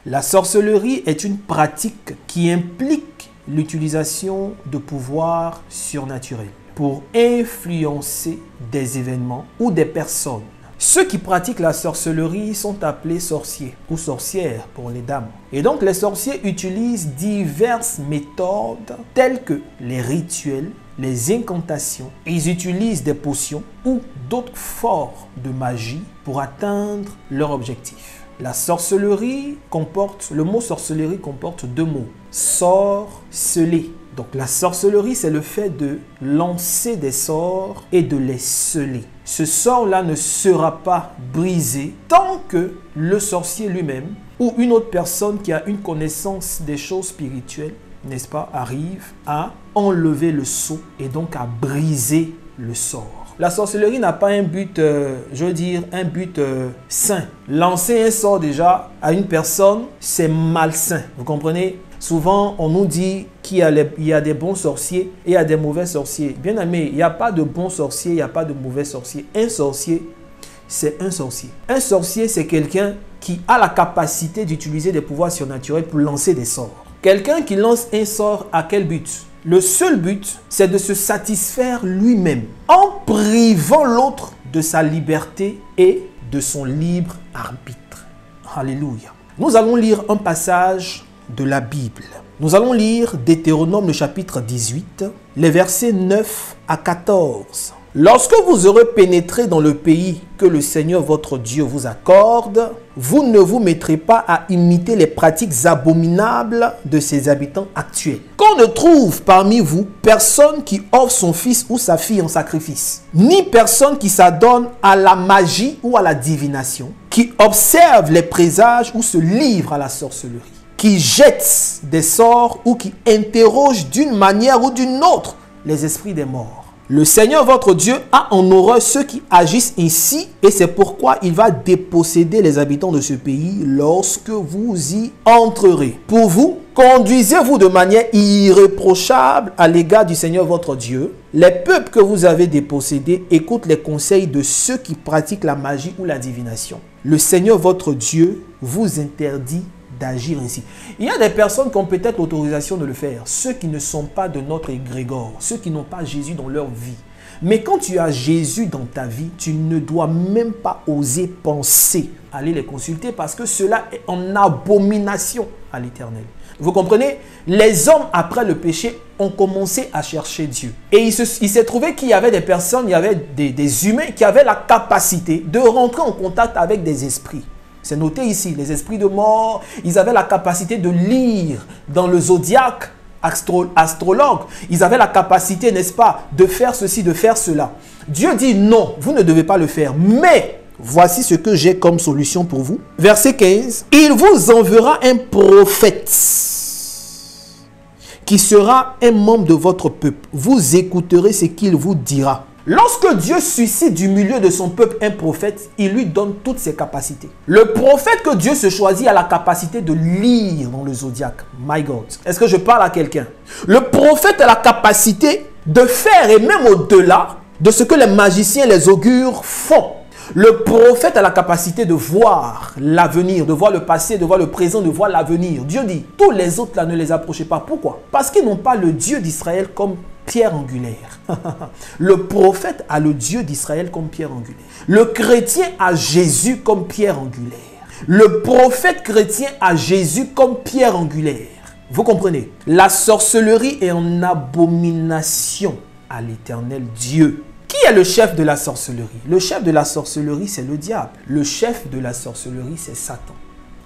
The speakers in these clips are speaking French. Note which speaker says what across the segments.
Speaker 1: La sorcellerie est une pratique qui implique l'utilisation de pouvoirs surnaturels pour influencer des événements ou des personnes. Ceux qui pratiquent la sorcellerie sont appelés sorciers ou sorcières pour les dames. Et donc les sorciers utilisent diverses méthodes telles que les rituels, les incantations. Ils utilisent des potions ou d'autres formes de magie pour atteindre leur objectif. La sorcellerie comporte, le mot sorcellerie comporte deux mots. Sorceler. Donc la sorcellerie, c'est le fait de lancer des sorts et de les sceller. Ce sort-là ne sera pas brisé tant que le sorcier lui-même ou une autre personne qui a une connaissance des choses spirituelles, n'est-ce pas, arrive à enlever le sceau et donc à briser le sort. La sorcellerie n'a pas un but, je veux dire, un but sain. Lancer un sort déjà à une personne, c'est malsain. Vous comprenez? Souvent, on nous dit qu'il y a des bons sorciers et il y a des mauvais sorciers. Bien aimé, il n'y a pas de bons sorciers, il n'y a pas de mauvais sorciers. Un sorcier, c'est un sorcier. Un sorcier, c'est quelqu'un qui a la capacité d'utiliser des pouvoirs surnaturels pour lancer des sorts. Quelqu'un qui lance un sort, à quel but? Le seul but, c'est de se satisfaire lui-même en privant l'autre de sa liberté et de son libre arbitre. Alléluia. Nous allons lire un passage de la Bible. Nous allons lire Deutéronome le chapitre 18, les versets 9 à 14. Lorsque vous aurez pénétré dans le pays que le Seigneur votre Dieu vous accorde, vous ne vous mettrez pas à imiter les pratiques abominables de ses habitants actuels. Qu'on ne trouve parmi vous personne qui offre son fils ou sa fille en sacrifice, ni personne qui s'adonne à la magie ou à la divination, qui observe les présages ou se livre à la sorcellerie, qui jette des sorts ou qui interroge d'une manière ou d'une autre les esprits des morts. Le Seigneur votre Dieu a en horreur ceux qui agissent ainsi et c'est pourquoi il va déposséder les habitants de ce pays lorsque vous y entrerez. Pour vous, conduisez-vous de manière irréprochable à l'égard du Seigneur votre Dieu. Les peuples que vous avez dépossédés écoutent les conseils de ceux qui pratiquent la magie ou la divination. Le Seigneur votre Dieu vous interdit d'agir ainsi. Il y a des personnes qui ont peut-être l'autorisation de le faire, ceux qui ne sont pas de notre égrégore, ceux qui n'ont pas Jésus dans leur vie. Mais quand tu as Jésus dans ta vie, tu ne dois même pas oser penser aller les consulter parce que cela est en abomination à l'Éternel. Vous comprenez? Les hommes, après le péché, ont commencé à chercher Dieu. Et il s'est trouvé qu'il y avait des personnes, il y avait des humains qui avaient la capacité de rentrer en contact avec des esprits. C'est noté ici, les esprits de mort, ils avaient la capacité de lire dans le zodiaque astrologue. Ils avaient la capacité, n'est-ce pas, de faire ceci, de faire cela. Dieu dit non, vous ne devez pas le faire. Mais voici ce que j'ai comme solution pour vous. Verset 15. Il vous enverra un prophète qui sera un membre de votre peuple. Vous écouterez ce qu'il vous dira. Lorsque Dieu suscite du milieu de son peuple un prophète, il lui donne toutes ses capacités. Le prophète que Dieu se choisit a la capacité de lire dans le zodiaque. My God. Est-ce que je parle à quelqu'un? Le prophète a la capacité de faire, et même au-delà de ce que les magiciens, les augures font. Le prophète a la capacité de voir l'avenir, de voir le passé, de voir le présent, de voir l'avenir. Dieu dit, tous les autres là ne les approchez pas. Pourquoi? Parce qu'ils n'ont pas le Dieu d'Israël comme pierre angulaire. Le prophète a le Dieu d'Israël comme pierre angulaire. Le chrétien a Jésus comme pierre angulaire. Le prophète chrétien a Jésus comme pierre angulaire. Vous comprenez? La sorcellerie est en abomination à l'Éternel Dieu. Qui est le chef de la sorcellerie? Le chef de la sorcellerie, c'est le diable. Le chef de la sorcellerie, c'est Satan.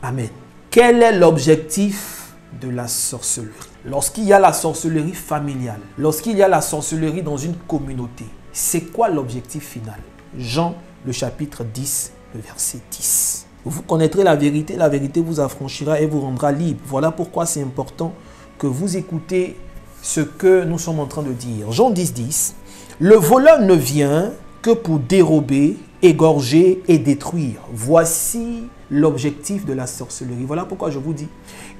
Speaker 1: Amen. Quel est l'objectif de la sorcellerie? Lorsqu'il y a la sorcellerie familiale, lorsqu'il y a la sorcellerie dans une communauté, c'est quoi l'objectif final? Jean, le chapitre 10, le verset 10. Vous connaîtrez la vérité vous affranchira et vous rendra libre. Voilà pourquoi c'est important que vous écoutez ce que nous sommes en train de dire. Jean 10, 10. Le voleur ne vient que pour dérober, égorger et détruire. Voici l'objectif de la sorcellerie. Voilà pourquoi je vous dis,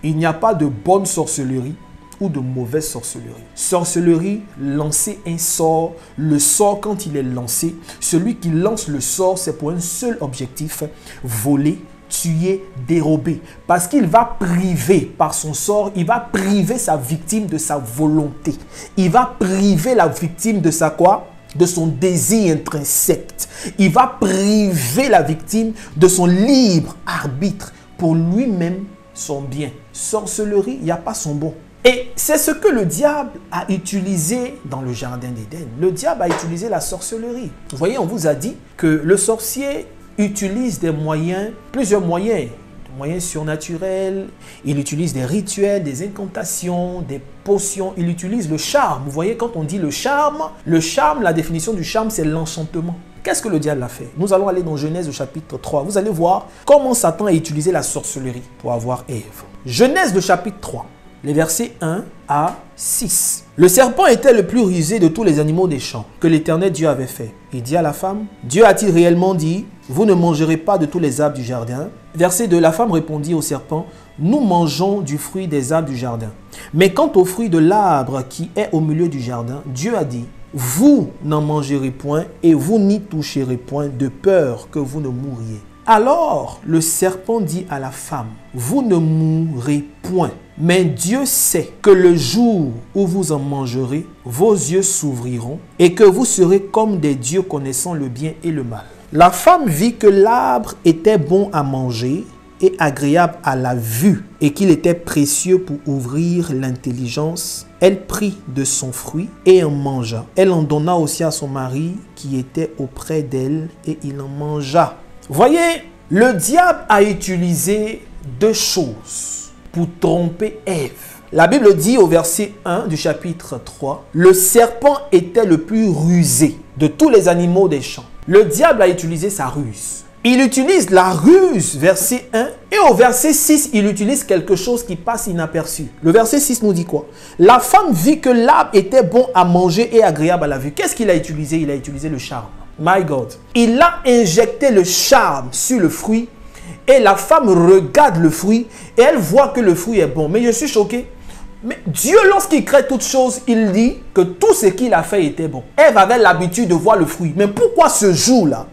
Speaker 1: il n'y a pas de bonne sorcellerie ou de mauvaise sorcellerie. Sorcellerie, lancer un sort. Le sort, quand il est lancé, celui qui lance le sort, c'est pour un seul objectif, voler, tu es dérobé. Parce qu'il va priver par son sort, il va priver sa victime de sa volonté. Il va priver la victime de sa quoi? De son désir intrinsèque. Il va priver la victime de son libre arbitre pour lui-même son bien. Sorcellerie, il n'y a pas son bon. Et c'est ce que le diable a utilisé dans le jardin d'Éden. Le diable a utilisé la sorcellerie. Vous voyez, on vous a dit que le sorcier utilise des moyens, plusieurs moyens. Des moyens surnaturels. Il utilise des rituels, des incantations, des potions. Il utilise le charme. Vous voyez, quand on dit le charme, la définition du charme, c'est l'enchantement. Qu'est-ce que le diable a fait? Nous allons aller dans Genèse au chapitre 3. Vous allez voir comment Satan a utilisé la sorcellerie pour avoir Ève. Genèse le chapitre 3. Les versets 1 à 6. Le serpent était le plus rusé de tous les animaux des champs que l'Éternel Dieu avait fait. Il dit à la femme, Dieu a-t-il réellement dit, vous ne mangerez pas de tous les arbres du jardin? Verset 2, la femme répondit au serpent, nous mangeons du fruit des arbres du jardin. Mais quant au fruit de l'arbre qui est au milieu du jardin, Dieu a dit, vous n'en mangerez point et vous n'y toucherez point de peur que vous ne mouriez. Alors le serpent dit à la femme, vous ne mourrez point. Mais Dieu sait que le jour où vous en mangerez, vos yeux s'ouvriront et que vous serez comme des dieux connaissant le bien et le mal. La femme vit que l'arbre était bon à manger et agréable à la vue et qu'il était précieux pour ouvrir l'intelligence. Elle prit de son fruit et en mangea. Elle en donna aussi à son mari qui était auprès d'elle et il en mangea. Voyez, le diable a utilisé deux choses pour tromper Ève. La Bible dit au verset 1 du chapitre 3, le serpent était le plus rusé de tous les animaux des champs. Le diable a utilisé sa ruse. Il utilise la ruse, verset 1, et au verset 6, il utilise quelque chose qui passe inaperçu. Le verset 6 nous dit quoi? La femme vit que l'arbre était bon à manger et agréable à la vue. Qu'est-ce qu'il a utilisé? Il a utilisé le charme. My God. Il a injecté le charme sur le fruit et la femme regarde le fruit et elle voit que le fruit est bon. Mais je suis choqué. Mais Dieu, lorsqu'il crée toutes choses, il dit que tout ce qu'il a fait était bon. Ève avait l'habitude de voir le fruit. Mais pourquoi ce jour-là,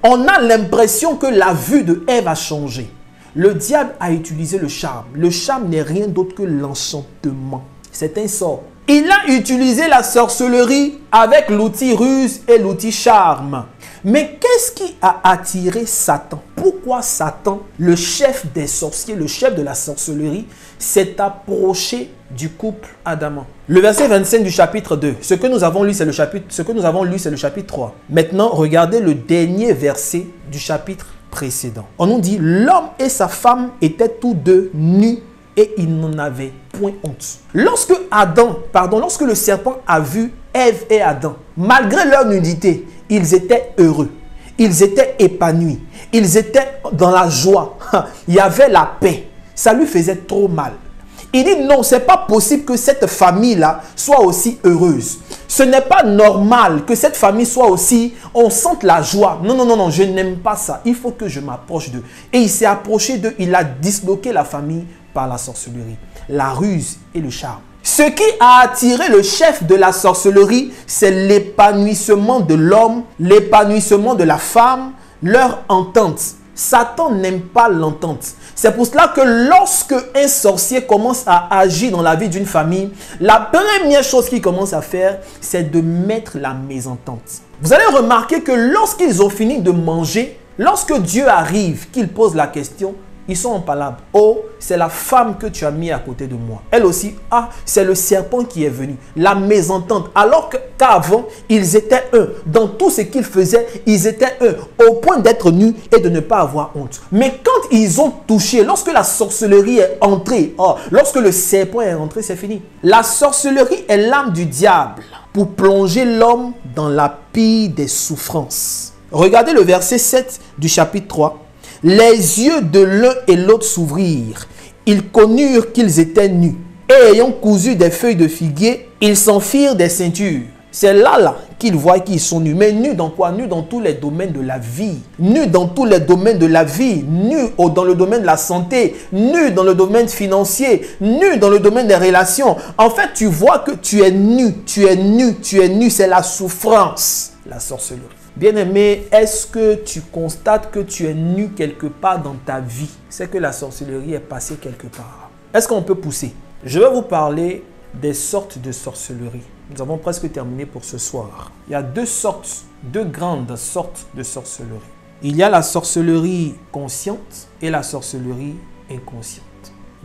Speaker 1: on a l'impression que la vue de Ève a changé? Le diable a utilisé le charme. Le charme n'est rien d'autre que l'enchantement. C'est un sort. Il a utilisé la sorcellerie avec l'outil ruse et l'outil charme. Mais qu'est-ce qui a attiré Satan? Pourquoi Satan, le chef des sorciers, le chef de la sorcellerie, s'est approché du couple adamant? Le verset 25 du chapitre 2. Ce que nous avons lu, c'est le chapitre 3. Maintenant, regardez le dernier verset du chapitre précédent. On nous dit, l'homme et sa femme étaient tous deux nus et ils n'en avaient point honte. Lorsque le serpent a vu Ève et Adam, malgré leur nudité, ils étaient heureux, ils étaient épanouis, ils étaient dans la joie, il y avait la paix. Ça lui faisait trop mal. Il dit non, c'est pas possible que cette famille-là soit aussi heureuse. Ce n'est pas normal que cette famille soit aussi, on sente la joie. Non, non, non, non, je n'aime pas ça. Il faut que je m'approche d'eux. Et il s'est approché d'eux, il a disloqué la famille par la sorcellerie, la ruse et le charme. Ce qui a attiré le chef de la sorcellerie, c'est l'épanouissement de l'homme, l'épanouissement de la femme, leur entente. Satan n'aime pas l'entente. C'est pour cela que lorsque un sorcier commence à agir dans la vie d'une famille, la première chose qu'il commence à faire, c'est de mettre la mésentente. Vous allez remarquer que lorsqu'ils ont fini de manger, lorsque Dieu arrive, qu'il pose la question, ils sont en palabre. Oh, c'est la femme que tu as mis à côté de moi. Elle aussi, ah, c'est le serpent qui est venu. La mésentente. Alors qu'avant, ils étaient un. Dans tout ce qu'ils faisaient, ils étaient un. Au point d'être nus et de ne pas avoir honte. Mais quand ils ont touché, lorsque la sorcellerie est entrée, oh, lorsque le serpent est entré, c'est fini. La sorcellerie est l'âme du diable pour plonger l'homme dans la pire des souffrances. Regardez le verset 7 du chapitre 3. Les yeux de l'un et l'autre s'ouvrirent. Ils connurent qu'ils étaient nus. Et ayant cousu des feuilles de figuier, ils s'en firent des ceintures. C'est là qu'ils voient qu'ils sont nus. Mais nus dans quoi? Nus dans tous les domaines de la vie. Nus dans tous les domaines de la vie. Nus dans le domaine de la santé. Nus dans le domaine financier. Nus dans le domaine des relations. En fait, tu vois que tu es nu. Tu es nu. Tu es nu. C'est la souffrance. La sorcellerie. Bien-aimé, est-ce que tu constates que tu es nu quelque part dans ta vie? C'est que la sorcellerie est passée quelque part. Est-ce qu'on peut pousser? Je vais vous parler des sortes de sorcellerie. Nous avons presque terminé pour ce soir. Il y a deux grandes sortes de sorcellerie. Il y a la sorcellerie consciente et la sorcellerie inconsciente.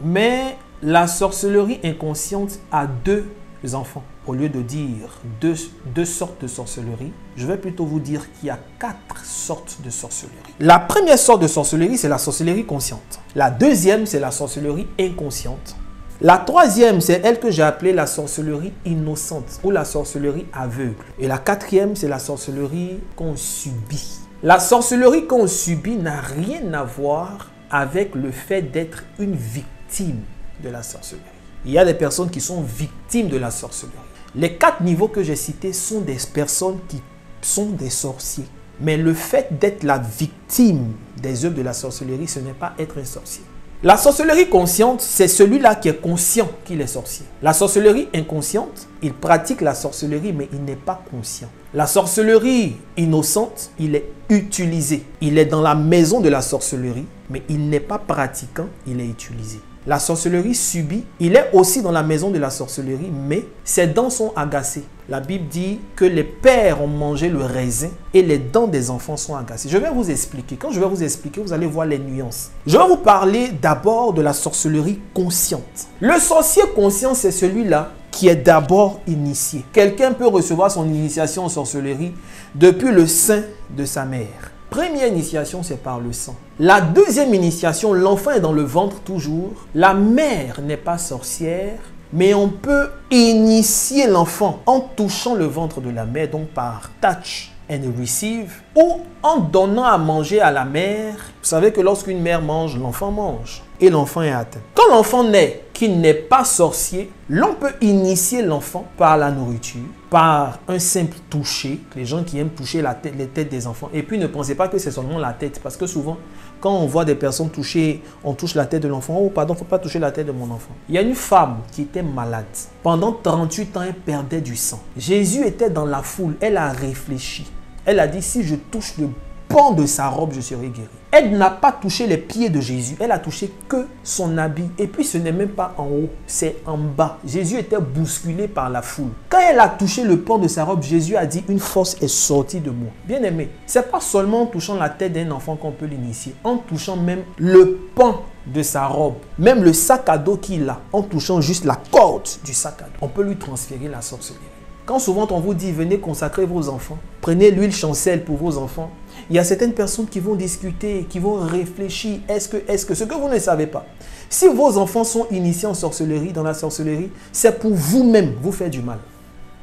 Speaker 1: Mais la sorcellerie inconsciente a deux enfants. Au lieu de dire deux sortes de sorcellerie, je vais plutôt vous dire qu'il y a 4 sortes de sorcellerie. La première sorte de sorcellerie, c'est la sorcellerie consciente. La deuxième, c'est la sorcellerie inconsciente. La troisième, c'est elle que j'ai appelée la sorcellerie innocente ou la sorcellerie aveugle. Et la quatrième, c'est la sorcellerie qu'on subit. La sorcellerie qu'on subit n'a rien à voir avec le fait d'être une victime de la sorcellerie. Il y a des personnes qui sont victimes de la sorcellerie. Les 4 niveaux que j'ai cités sont des personnes qui sont des sorciers. Mais le fait d'être la victime des œuvres de la sorcellerie, ce n'est pas être un sorcier. La sorcellerie consciente, c'est celui-là qui est conscient qu'il est sorcier. La sorcellerie inconsciente, il pratique la sorcellerie, mais il n'est pas conscient. La sorcellerie innocente, il est utilisé. Il est dans la maison de la sorcellerie, mais il n'est pas pratiquant, il est utilisé. La sorcellerie subie, il est aussi dans la maison de la sorcellerie, mais ses dents sont agacées. La Bible dit que les pères ont mangé le raisin et les dents des enfants sont agacées. Je vais vous expliquer. Quand je vais vous expliquer, vous allez voir les nuances. Je vais vous parler d'abord de la sorcellerie consciente. Le sorcier conscient, c'est celui-là qui est d'abord initié. Quelqu'un peut recevoir son initiation en sorcellerie depuis le sein de sa mère. Première initiation, c'est par le sang. La deuxième initiation, l'enfant est dans le ventre toujours. La mère n'est pas sorcière, mais on peut initier l'enfant en touchant le ventre de la mère, donc par touch and receive, ou en donnant à manger à la mère. Vous savez que lorsqu'une mère mange, l'enfant mange et l'enfant est atteint. Quand l'enfant naît, qui n'est pas sorcier, l'on peut initier l'enfant par la nourriture, par un simple toucher. Les gens qui aiment toucher les têtes des enfants. Et puis ne pensez pas que c'est seulement la tête, parce que souvent, quand on voit des personnes toucher, on touche la tête de l'enfant. Oh pardon, il ne faut pas toucher la tête de mon enfant. Il y a une femme qui était malade. Pendant 38 ans, elle perdait du sang. Jésus était dans la foule, elle a réfléchi. Elle a dit, si je touche le pan de sa robe, je serai guéri. Elle n'a pas touché les pieds de Jésus, elle a touché que son habit. Et puis ce n'est même pas en haut, c'est en bas. Jésus était bousculé par la foule. Quand elle a touché le pan de sa robe, Jésus a dit, une force est sortie de moi. Bien aimé, ce n'est pas seulement en touchant la tête d'un enfant qu'on peut l'initier, en touchant même le pan de sa robe, même le sac à dos qu'il a, en touchant juste la corde du sac à dos, on peut lui transférer la sorcellerie. Quand souvent on vous dit, venez consacrer vos enfants, prenez l'huile chancelle pour vos enfants, il y a certaines personnes qui vont discuter, qui vont réfléchir, est-ce que ce que vous ne savez pas, si vos enfants sont initiés en sorcellerie, dans la sorcellerie, c'est pour vous-même vous faire du mal.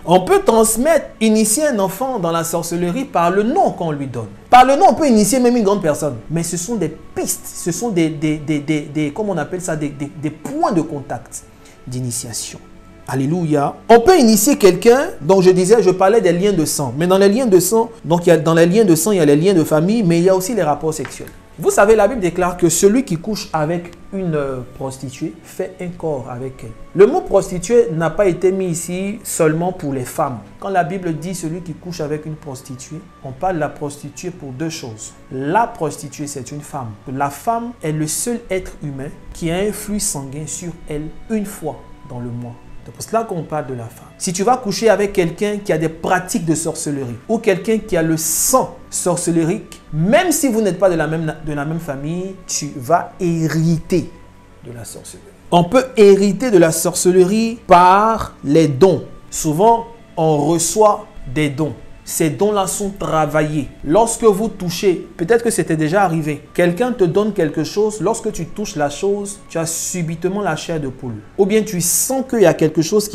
Speaker 1: On peut transmettre, initier un enfant dans la sorcellerie par le nom qu'on lui donne. Par le nom, on peut initier même une grande personne. Mais ce sont des pistes, ce sont comment on appelle ça, des points de contact d'initiation. Alléluia. On peut initier quelqu'un, donc je disais, je parlais des liens de sang. Mais dans les liens de sang, donc dans les liens de sang, il y a les liens de famille, mais il y a aussi les rapports sexuels. Vous savez, la Bible déclare que celui qui couche avec une prostituée fait un corps avec elle. Le mot prostituée n'a pas été mis ici seulement pour les femmes. Quand la Bible dit celui qui couche avec une prostituée, on parle de la prostituée pour deux choses. La prostituée, c'est une femme. La femme est le seul être humain qui a un flux sanguin sur elle une fois dans le mois. C'est pour cela qu'on parle de la femme. Si tu vas coucher avec quelqu'un qui a des pratiques de sorcellerie ou quelqu'un qui a le sang sorcellerique, même si vous n'êtes pas de la même famille, tu vas hériter de la sorcellerie. On peut hériter de la sorcellerie par les dons. Souvent, on reçoit des dons. Ces dons-là sont travaillés. Lorsque vous touchez, peut-être que c'était déjà arrivé, quelqu'un te donne quelque chose, lorsque tu touches la chose, tu as subitement la chair de poule. Ou bien tu sens qu'il y a quelque chose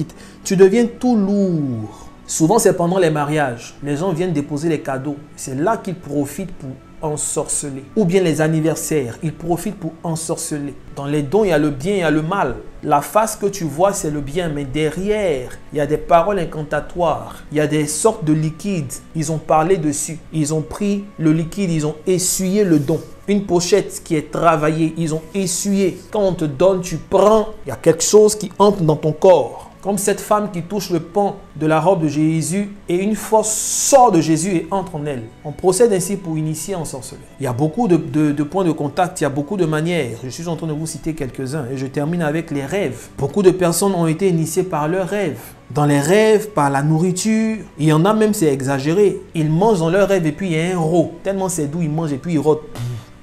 Speaker 1: tu deviens tout lourd. Souvent, c'est pendant les mariages. Les gens viennent déposer les cadeaux. C'est là qu'ils profitent pour ensorceler. Ou bien les anniversaires, ils profitent pour ensorceler. Dans les dons, il y a le bien, il y a le mal. La face que tu vois, c'est le bien, mais derrière, il y a des paroles incantatoires. Il y a des sortes de liquides. Ils ont parlé dessus. Ils ont pris le liquide, ils ont essuyé le don. Une pochette qui est travaillée, ils ont essuyé. Quand on te donne, tu prends. Il y a quelque chose qui entre dans ton corps. Comme cette femme qui touche le pan de la robe de Jésus et une force sort de Jésus et entre en elle. On procède ainsi pour initier en sorcellerie. Il y a beaucoup de points de contact, il y a beaucoup de manières. Je suis en train de vous citer quelques-uns et je termine avec les rêves. Beaucoup de personnes ont été initiées par leurs rêves. Dans les rêves, par la nourriture, il y en a même, c'est exagéré. Ils mangent dans leurs rêves et puis il y a un rot. Tellement c'est doux, ils mangent et puis ils rôtent.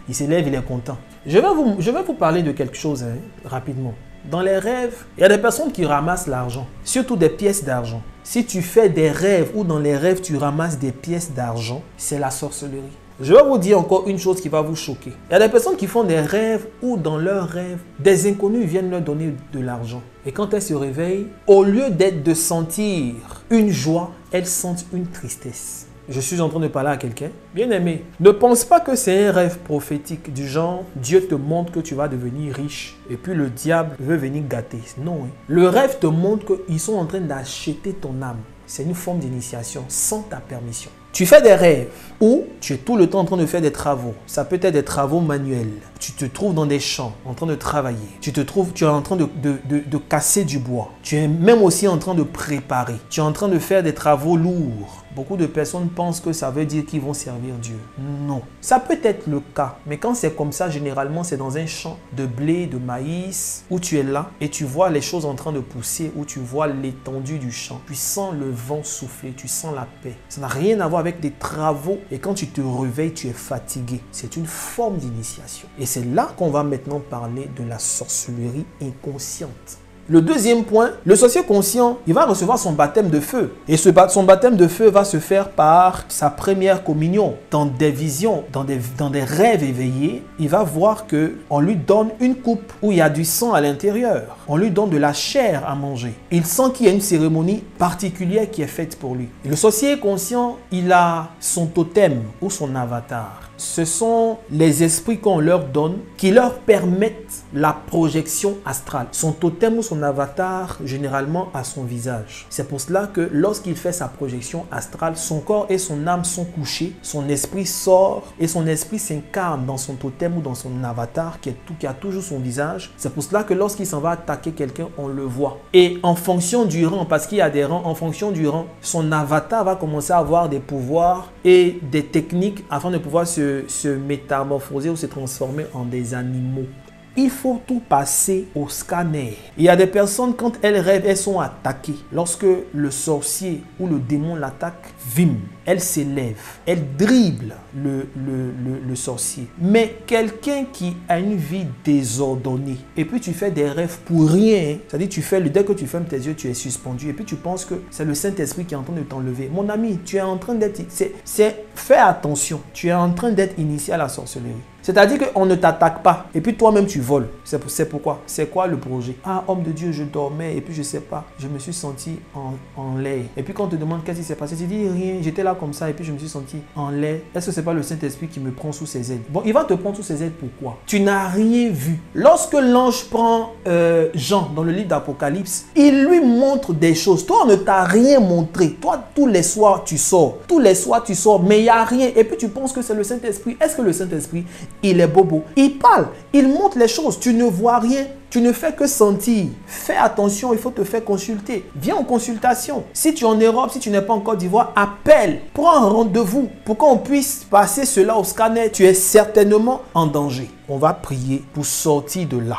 Speaker 1: Il s'élève, il est content. Je vais vous parler de quelque chose rapidement. Dans les rêves, il y a des personnes qui ramassent l'argent, surtout des pièces d'argent. Si tu fais des rêves ou dans les rêves, tu ramasses des pièces d'argent, c'est la sorcellerie. Je vais vous dire encore une chose qui va vous choquer. Il y a des personnes qui font des rêves où dans leurs rêves, des inconnus viennent leur donner de l'argent. Et quand elles se réveillent, au lieu de sentir une joie, elles sentent une tristesse. Je suis en train de parler à quelqu'un. Bien aimé, ne pense pas que c'est un rêve prophétique du genre Dieu te montre que tu vas devenir riche et puis le diable veut venir gâter. Non. Le rêve te montre qu'ils sont en train d'acheter ton âme. C'est une forme d'initiation sans ta permission. Tu fais des rêves où tu es tout le temps en train de faire des travaux. Ça peut être des travaux manuels. Tu te trouves dans des champs en train de travailler. Tu es en train de casser du bois. Tu es même aussi en train de préparer. Tu es en train de faire des travaux lourds. Beaucoup de personnes pensent que ça veut dire qu'ils vont servir Dieu. Non. Ça peut être le cas. Mais quand c'est comme ça, généralement, c'est dans un champ de blé, de maïs, où tu es là et tu vois les choses en train de pousser, où tu vois l'étendue du champ. Tu sens le vent souffler, tu sens la paix. Ça n'a rien à voir avec des travaux. Et quand tu te réveilles, tu es fatigué. C'est une forme d'initiation. Et c'est là qu'on va maintenant parler de la sorcellerie inconsciente. Le deuxième point, le sorcier conscient, il va recevoir son baptême de feu. Et son baptême de feu va se faire par sa première communion. Dans des visions, dans des rêves éveillés, il va voir qu'on lui donne une coupe où il y a du sang à l'intérieur. On lui donne de la chair à manger. Il sent qu'il y a une cérémonie particulière qui est faite pour lui. Et le sorcier conscient, il a son totem ou son avatar. Ce sont les esprits qu'on leur donne qui leur permettent la projection astrale. Son totem ou son avatar, généralement, a son visage. C'est pour cela que lorsqu'il fait sa projection astrale, son corps et son âme sont couchés, son esprit sort et son esprit s'incarne dans son totem ou dans son avatar qui a toujours son visage. C'est pour cela que lorsqu'il s'en va attaquer quelqu'un, on le voit. Et en fonction du rang, parce qu'il y a des rangs, en fonction du rang, son avatar va commencer à avoir des pouvoirs et des techniques afin de pouvoir se métamorphoser ou se transformer en des animaux. Il faut tout passer au scanner. Il y a des personnes, quand elles rêvent, elles sont attaquées. Lorsque le sorcier ou le démon l'attaque, vim, elle s'élève, elle dribble le sorcier. Mais quelqu'un qui a une vie désordonnée, et puis tu fais des rêves pour rien, c'est-à-dire dès que tu fermes tes yeux, tu es suspendu, et puis tu penses que c'est le Saint-Esprit qui est en train de t'enlever. Mon ami, tu es en train d'être... Fais attention, tu es en train d'être initié à la sorcellerie. C'est-à-dire qu'on ne t'attaque pas. Et puis toi-même, tu voles. C'est pourquoi. C'est quoi le projet? Ah, homme de Dieu, je dormais et puis je ne sais pas. Je me suis senti en l'air. Et puis quand on te demande qu'est-ce qui s'est passé, tu dis rien. J'étais là comme ça et puis je me suis senti en l'air. Est-ce que ce n'est pas le Saint-Esprit qui me prend sous ses ailes? Bon, il va te prendre sous ses ailes. Pourquoi? Tu n'as rien vu. Lorsque l'ange prend Jean dans le livre d'Apocalypse, il lui montre des choses. Toi, on ne t'a rien montré. Toi, tous les soirs, tu sors. Tous les soirs, tu sors. Mais il n'y a rien. Et puis tu penses que c'est le Saint-Esprit. Est-ce que le Saint-Esprit... il est bobo. Il parle, il montre les choses. Tu ne vois rien. Tu ne fais que sentir. Fais attention, il faut te faire consulter. Viens en consultation. Si tu es en Europe, si tu n'es pas en Côte d'Ivoire, appelle. Prends un rendez-vous pour qu'on puisse passer cela au scanner. Tu es certainement en danger. On va prier pour sortir de là.